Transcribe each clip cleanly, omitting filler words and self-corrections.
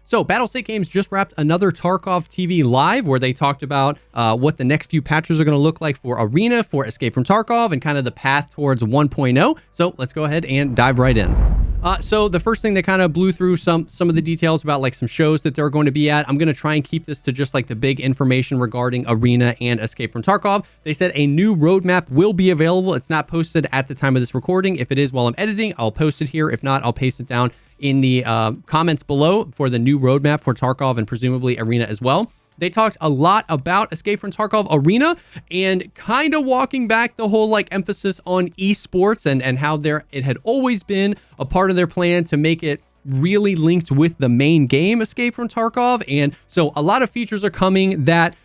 So Battlestate Games just wrapped another Tarkov TV live where they talked about what the next few patches are going to look like for Arena, for Escape from Tarkov, and kind of the path towards 1.0. So let's go ahead and dive right in. So the first thing they kind of blew through some of the details about like some shows that they're going to be at. I'm going to try and keep this to just like the big information regarding Arena and Escape from Tarkov. They said a new roadmap will be available. It's not posted at the time of this recording. If it is while I'm editing, I'll post it here. If not, I'll paste it down in the comments below for the new roadmap for Tarkov and presumably Arena as well. They talked a lot about Escape from Tarkov Arena and kind of walking back the whole like emphasis on esports and how it had always been a part of their plan to make it really linked with the main game, Escape from Tarkov. And so a lot of features are coming that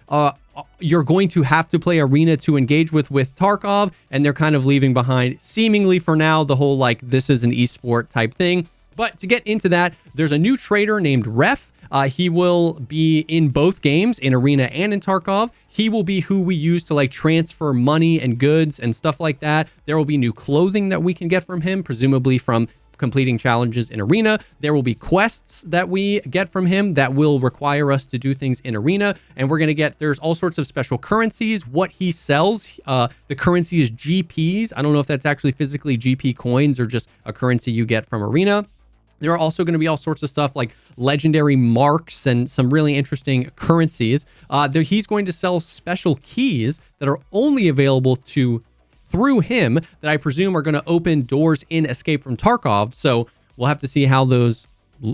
you're going to have to play Arena to engage with Tarkov, and they're kind of leaving behind, seemingly for now, the whole like this is an esport type thing. But to get into that, there's a new trader named Ref. He will be in both games, in Arena and in Tarkov. He will be who we use to like transfer money and goods and stuff like that. There will be new clothing that we can get from him, presumably from completing challenges in Arena. There will be quests that we get from him that will require us to do things in Arena. And we're going to there's all sorts of special currencies. What he sells, the currency is GPs. I don't know if that's actually physically GP coins or just a currency you get from Arena. There are also going to be all sorts of stuff like legendary marks and some really interesting currencies. He's going to sell special keys that are only available through him that I presume are going to open doors in Escape from Tarkov. So we'll have to see how those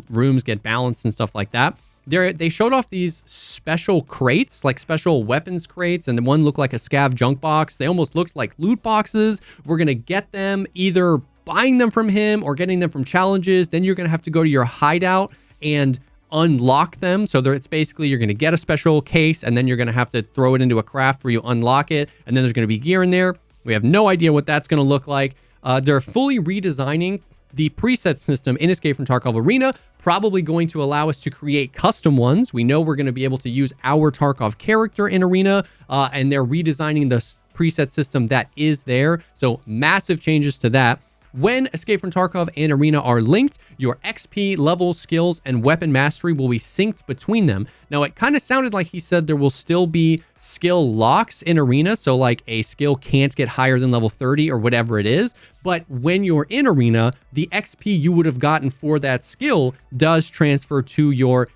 rooms get balanced and stuff like that. They showed off these special crates, like special weapons crates, and the one looked like a scav junk box. They almost looked like loot boxes. We're going to get them either buying them from him or getting them from challenges. Then you're going to have to go to your hideout and unlock them. So it's basically you're going to get a special case and then you're going to have to throw it into a craft where you unlock it. And then there's going to be gear in there. We have no idea what that's going to look like. They're fully redesigning the preset system in Escape from Tarkov Arena, probably going to allow us to create custom ones. We know we're going to be able to use our Tarkov character in Arena, and they're redesigning the preset system that is there. So massive changes to that. When Escape from Tarkov and Arena are linked, your XP, level, skills, and weapon mastery will be synced between them. Now, it kind of sounded like he said there will still be skill locks in Arena, so like a skill can't get higher than level 30 or whatever it is. But when you're in Arena, the XP you would have gotten for that skill does transfer to your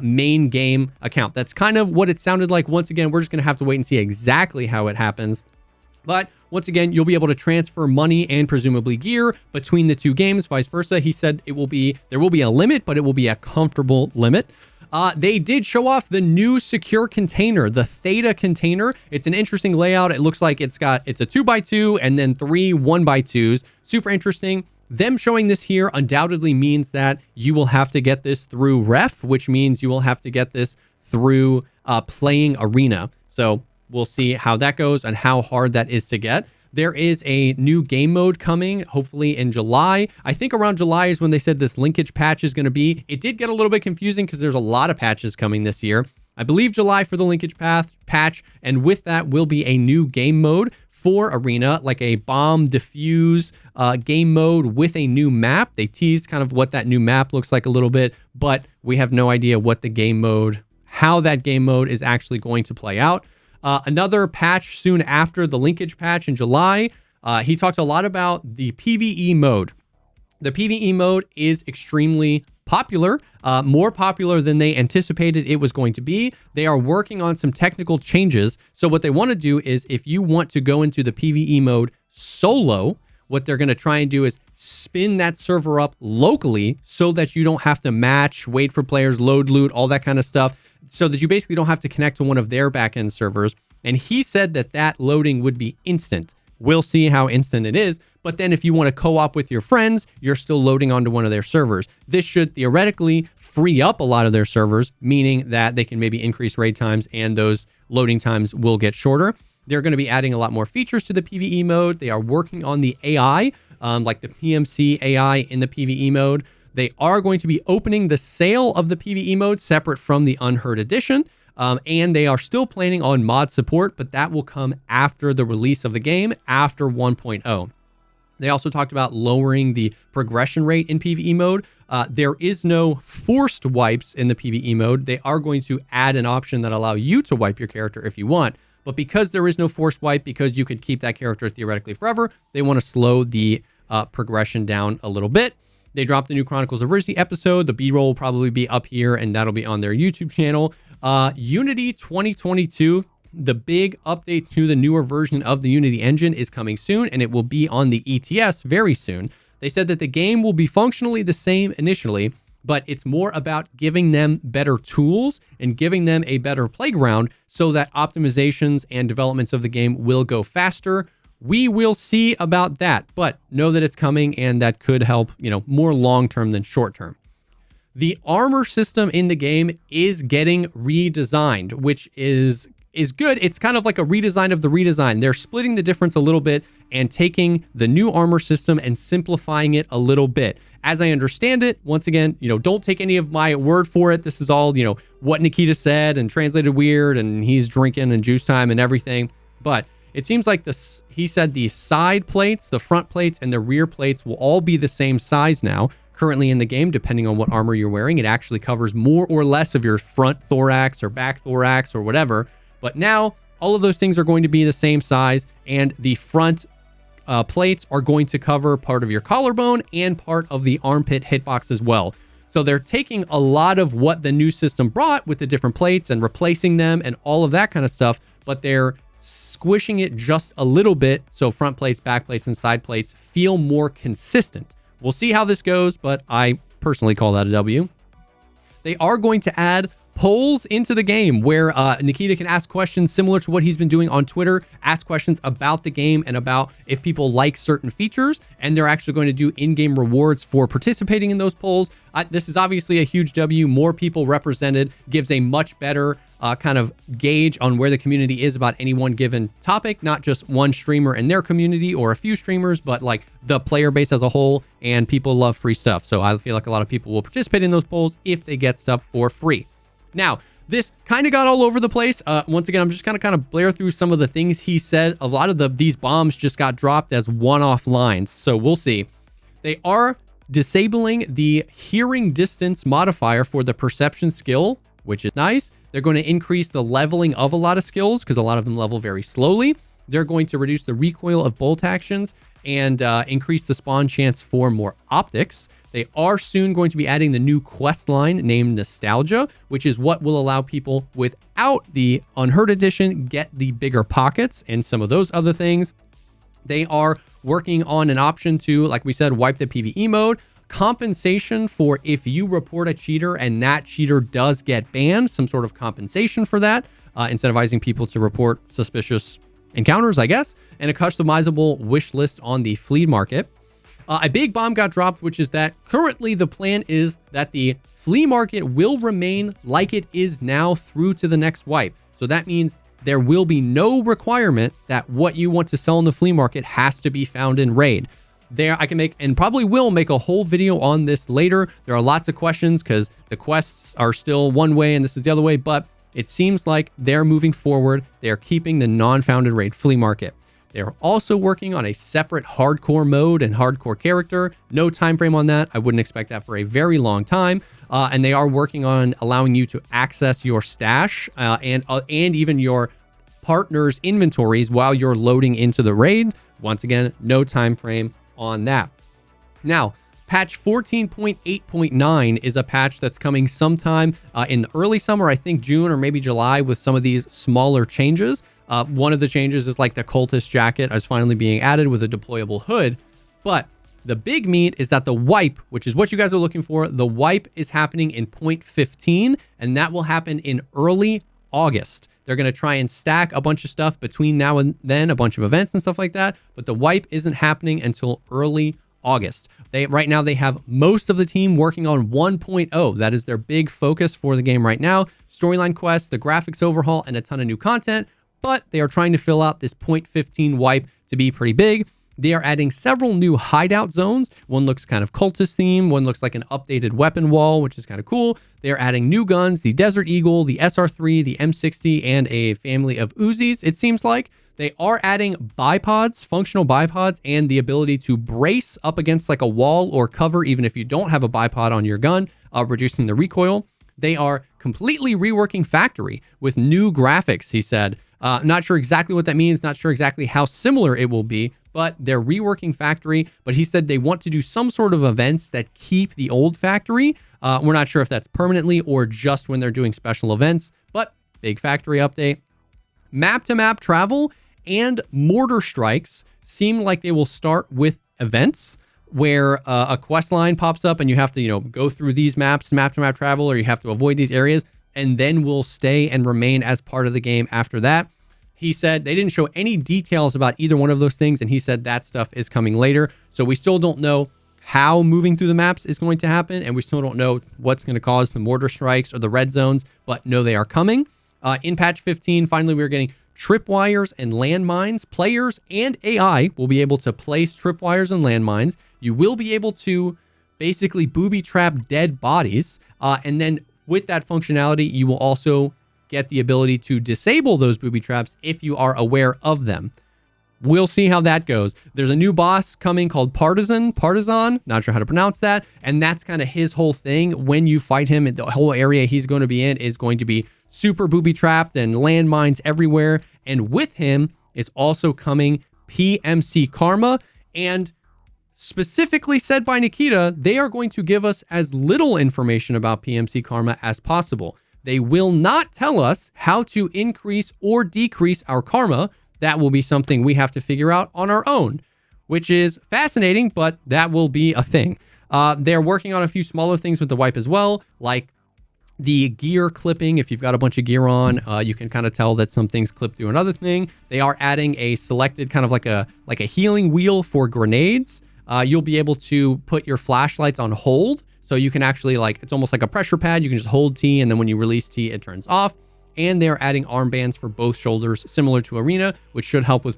main game account. That's kind of what it sounded like. Once again, we're just going to have to wait and see exactly how it happens. But once again, you'll be able to transfer money and presumably gear between the two games, vice versa. He said there will be a limit, but it will be a comfortable limit. They did show off the new secure container, the Theta container. It's an interesting layout. It looks like it's a 2x2 and then 3 1x2s. Super interesting. Them showing this here undoubtedly means that you will have to get this through Ref, which means you will have to get this through playing Arena. So we'll see how that goes and how hard that is to get. There is a new game mode coming, hopefully in July. I think around July is when they said this linkage patch is going to be. It did get a little bit confusing because there's a lot of patches coming this year. I believe July for the linkage patch, and with that will be a new game mode for Arena, like a bomb defuse game mode with a new map. They teased kind of what that new map looks like a little bit, but we have no idea what the game mode, how that game mode is actually going to play out. Another patch soon after the linkage patch in July, he talked a lot about the PvE mode. The PvE mode is extremely popular, more popular than they anticipated it was going to be. They are working on some technical changes. So what they want to do is if you want to go into the PvE mode solo, what they're going to try and do is spin that server up locally so that you don't have to match, wait for players, load loot, all that kind of stuff, so that you basically don't have to connect to one of their backend servers. And he said that loading would be instant. We'll see how instant it is. But then if you want to co-op with your friends, you're still loading onto one of their servers. This should theoretically free up a lot of their servers, meaning that they can maybe increase raid times and those loading times will get shorter. They're going to be adding a lot more features to the PvE mode. They are working on the AI, like the PMC AI in the PvE mode. They are going to be opening the sale of the PvE mode separate from the Unheard Edition. And they are still planning on mod support, but that will come after the release of the game, after 1.0. They also talked about lowering the progression rate in PvE mode. There is no forced wipes in the PvE mode. They are going to add an option that allow you to wipe your character if you want. But because there is no forced wipe, because you could keep that character theoretically forever, they want to slow the progression down a little bit. They dropped the new Chronicles of Ridgely episode. The B-roll will probably be up here, and that'll be on their YouTube channel. Unity 2022, the big update to the newer version of the Unity engine is coming soon, and it will be on the ETS very soon. They said that the game will be functionally the same initially, but it's more about giving them better tools and giving them a better playground so that optimizations and developments of the game will go faster. We will see about that, but know that it's coming, and that could help, more long-term than short-term. The armor system in the game is getting redesigned, which is good. It's kind of like a redesign of the redesign. They're splitting the difference a little bit and taking the new armor system and simplifying it a little bit. As I understand it, once again, don't take any of my word for it. This is all, what Nikita said and translated weird, and he's drinking and juice time and everything. But it seems like he said the side plates, the front plates, and the rear plates will all be the same size now. Currently in the game, depending on what armor you're wearing, it actually covers more or less of your front thorax or back thorax or whatever. But now all of those things are going to be the same size, and the front plates are going to cover part of your collarbone and part of the armpit hitbox as well. So they're taking a lot of what the new system brought with the different plates and replacing them and all of that kind of stuff, but they're squishing it just a little bit so front plates, back plates, and side plates feel more consistent. We'll see how this goes, but I personally call that a W. They are going to add polls into the game where Nikita can ask questions similar to what he's been doing on Twitter, ask questions about the game and about if people like certain features, and they're actually going to do in-game rewards for participating in those polls. This is obviously a huge W. More people represented gives a much better kind of gauge on where the community is about any one given topic, not just one streamer in their community or a few streamers, but like the player base as a whole, and people love free stuff. So I feel like a lot of people will participate in those polls if they get stuff for free. Now, this kind of got all over the place. Once again, I'm just kind of blare through some of the things he said. A lot of these bombs just got dropped as one-off lines, so we'll see. They are disabling the hearing distance modifier for the perception skill, which is nice. They're going to increase the leveling of a lot of skills because a lot of them level very slowly. They're going to reduce the recoil of bolt actions and increase the spawn chance for more optics. They are soon going to be adding the new quest line named Nostalgia, which is what will allow people without the Unheard Edition get the bigger pockets and some of those other things. They are working on an option to, like we said, wipe the PvE mode, compensation for if you report a cheater and that cheater does get banned, some sort of compensation for that, incentivizing people to report suspicious encounters, I guess, and a customizable wish list on the flea market. A big bomb got dropped, which is that currently the plan is that the flea market will remain like it is now through to the next wipe. So that means there will be no requirement that what you want to sell in the flea market has to be found in raid. There, I can make, and probably will make, a whole video on this later. There are lots of questions because the quests are still one way and this is the other way, but it seems like they're moving forward. They're keeping the non-founded raid flea market. They're also working on a separate hardcore mode and hardcore character. No time frame on that. I wouldn't expect that for a very long time. And they are working on allowing you to access your stash and even your partner's inventories while you're loading into the raid. Once again, no time frame on that. Now, patch 14.8.9 is a patch that's coming sometime in the early summer, I think June or maybe July, with some of these smaller changes. One of the changes is like the cultist jacket is finally being added with a deployable hood. But the big meat is that the wipe, which is what you guys are looking for, the wipe is happening in 0.15, and that will happen in early August. They're going to try and stack a bunch of stuff between now and then, a bunch of events and stuff like that, but the wipe isn't happening until early August. Right now they have most of the team working on 1.0. That is their big focus for the game right now. Storyline quests, the graphics overhaul, and a ton of new content, but they are trying to fill out this 0.15 wipe to be pretty big. They are adding several new hideout zones. One looks kind of cultist theme. One looks like an updated weapon wall, which is kind of cool. They're adding new guns, the Desert Eagle, the SR3, the M60, and a family of Uzis, it seems like. They are adding bipods, functional bipods, and the ability to brace up against like a wall or cover, even if you don't have a bipod on your gun, reducing the recoil. They are completely reworking Factory with new graphics, he said. Not sure exactly what that means, not sure exactly how similar it will be, but they're reworking Factory. But he said they want to do some sort of events that keep the old Factory. We're not sure if that's permanently or just when they're doing special events, but big Factory update. Map-to-map travel and mortar strikes seem like they will start with events where a quest line pops up and you have to, go through these maps, map-to-map travel, or you have to avoid these areas, and then will stay and remain as part of the game after that. He said they didn't show any details about either one of those things, and he said that stuff is coming later. So we still don't know how moving through the maps is going to happen, and we still don't know what's going to cause the mortar strikes or the red zones, but no, they are coming. In patch 15, finally, we're getting tripwires and landmines. Players and AI will be able to place tripwires and landmines. You will be able to basically booby trap dead bodies. And then with that functionality, you will also get the ability to disable those booby traps if you are aware of them. We'll see how that goes. There's a new boss coming called Partisan, not sure how to pronounce that. And that's kind of his whole thing. When you fight him, the whole area he's going to be in is going to be super booby trapped and landmines everywhere. And with him is also coming PMC Karma. And specifically said by Nikita, they are going to give us as little information about PMC Karma as possible. They will not tell us how to increase or decrease our karma. That will be something we have to figure out on our own, which is fascinating, but that will be a thing. They're working on a few smaller things with the wipe as well, like the gear clipping. If you've got a bunch of gear on, you can kind of tell that some things clip through another thing. They are adding a selected kind of like a healing wheel for grenades. You'll be able to put your flashlights on hold. So you can actually it's almost like a pressure pad. You can just hold T, and then when you release T, it turns off. And they're adding armbands for both shoulders, similar to Arena, which should help with,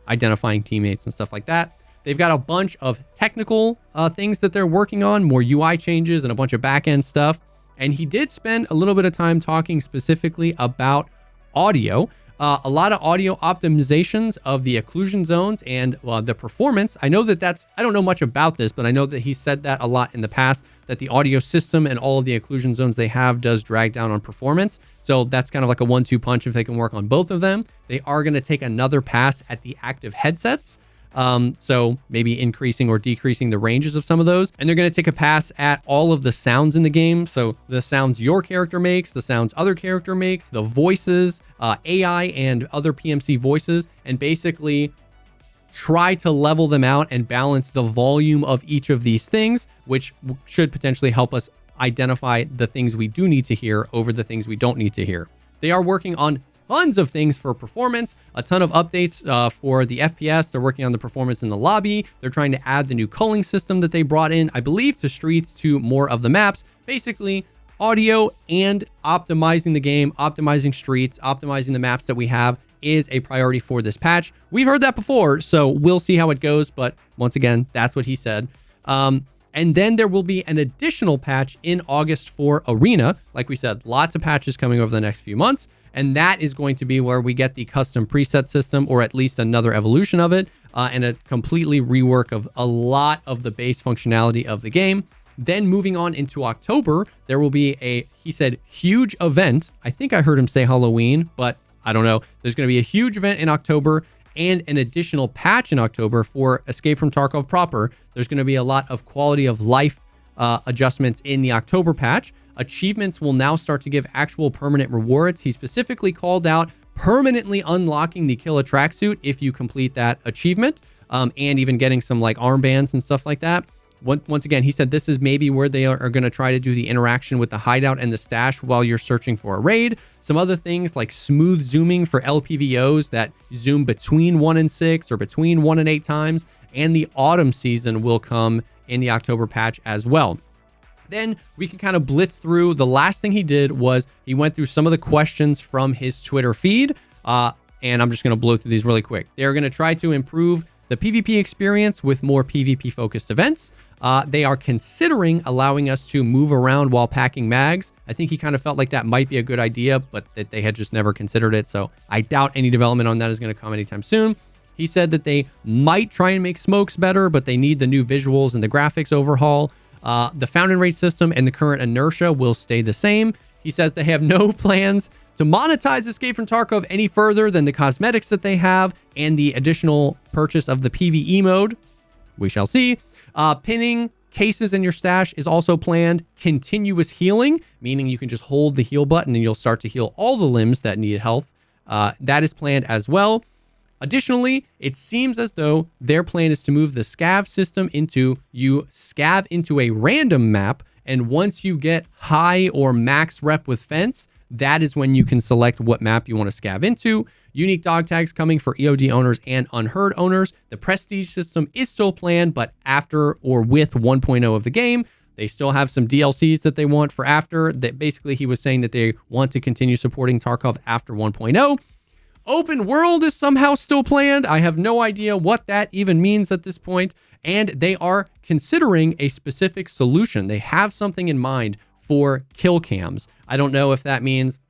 identifying teammates and stuff like that. They've got a bunch of technical things that they're working on, more UI changes and a bunch of back-end stuff. And he did spend a little bit of time talking specifically about audio. A lot of audio optimizations of the occlusion zones and the performance. I know I don't know much about this, but I know that he said that a lot in the past, that the audio system and all of the occlusion zones they have does drag down on performance. So that's kind of like a 1-2 punch if they can work on both of them. They are going to take another pass at the active headsets. So maybe increasing or decreasing the ranges of some of those. And they're going to take a pass at all of the sounds in the game. So the sounds your character makes, the sounds other character makes, the voices, AI and other PMC voices, and basically try to level them out and balance the volume of each of these things, which should potentially help us identify the things we do need to hear over the things we don't need to hear. They are working on tons of things for performance, a ton of updates for the FPS. They're working on the performance in the lobby. They're trying to add the new culling system that they brought in, I believe, to streets, to more of the maps. Basically, audio and optimizing the game, optimizing streets, optimizing the maps that we have is a priority for this patch. We've heard that before, so we'll see how it goes. But once again, that's what he said. And then there will be an additional patch in August for Arena. Like we said, lots of patches coming over the next few months. And that is going to be where we get the custom preset system, or at least another evolution of it, and a completely rework of a lot of the base functionality of the game. Then moving on into October, there will be he said, huge event. I think I heard him say Halloween, but I don't know. There's going to be a huge event in October and an additional patch in October for Escape from Tarkov proper. There's going to be a lot of quality of life adjustments in the October patch. Achievements will now start to give actual permanent rewards. He specifically called out permanently unlocking the Kill a Tracksuit if you complete that achievement, and even getting some armbands and stuff like that. Once again, he said this is maybe where they are going to try to do the interaction with the hideout and the stash while you're searching for a raid. Some other things like smooth zooming for LPVOs that zoom between 1 and 6 or between 1 and 8 times. And the autumn season will come in the October patch as well. Then we can kind of blitz through. The last thing he did was he went through some of the questions from his Twitter feed. And I'm just going to blow through these really quick. They're going to try to improve the PvP experience with more PvP focused events. They are considering allowing us to move around while packing mags. I think he kind of felt like that might be a good idea, but that they had just never considered it. So I doubt any development on that is going to come anytime soon. He said that they might try and make smokes better, but they need the new visuals and the graphics overhaul. The fountain rate system and the current inertia will stay the same. He says they have no plans to monetize Escape from Tarkov any further than the cosmetics that they have and the additional purchase of the PvE mode. We shall see. Pinning cases in your stash is also planned. Continuous healing, meaning you can just hold the heal button and you'll start to heal all the limbs that need health. That is planned as well. Additionally, it seems as though their plan is to move the scav system into you scav into a random map, and once you get high or max rep with fence, that is when you can select what map you want to scav into. Unique dog tags coming for EOD owners and unheard owners. The prestige system is still planned, but after or with 1.0 of the game. They still have some DLCs that they want for after. That basically he was saying that they want to continue supporting Tarkov after 1.0. Open world is somehow still planned. I have no idea what that even means at this point. And they are considering a specific solution. They have something in mind for kill cams. I don't know if that means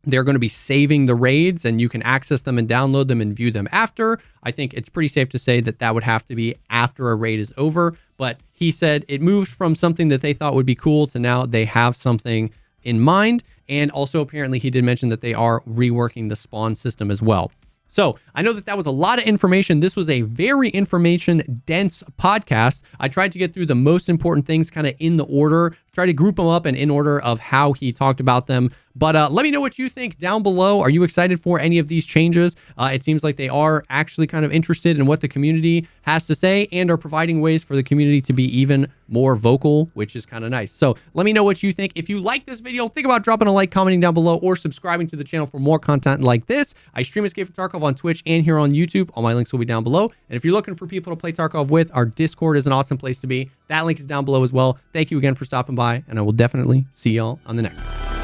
they're going to be saving the raids and you can access them and download them and view them after. I think it's pretty safe to say that that would have to be after a raid is over. But he said it moved from something that they thought would be cool to now they have something in mind. And also apparently he did mention that they are reworking the spawn system as well. So I know that that was a lot of information. This was a very information dense podcast. I tried to get through the most important things kind of in the order, try to group them up and in order of how he talked about them. But let me know what you think down below. Are you excited for any of these changes? It seems like they are actually kind of interested in what the community has to say and are providing ways for the community to be even more vocal, which is kind of nice. So let me know what you think. If you like this video, think about dropping a like, commenting down below, or subscribing to the channel for more content like this. I stream Escape from Tarkov on Twitch and here on YouTube. All my links will be down below. And if you're looking for people to play Tarkov with, our Discord is an awesome place to be. That link is down below as well. Thank you again for stopping by, and I will definitely see y'all on the next one.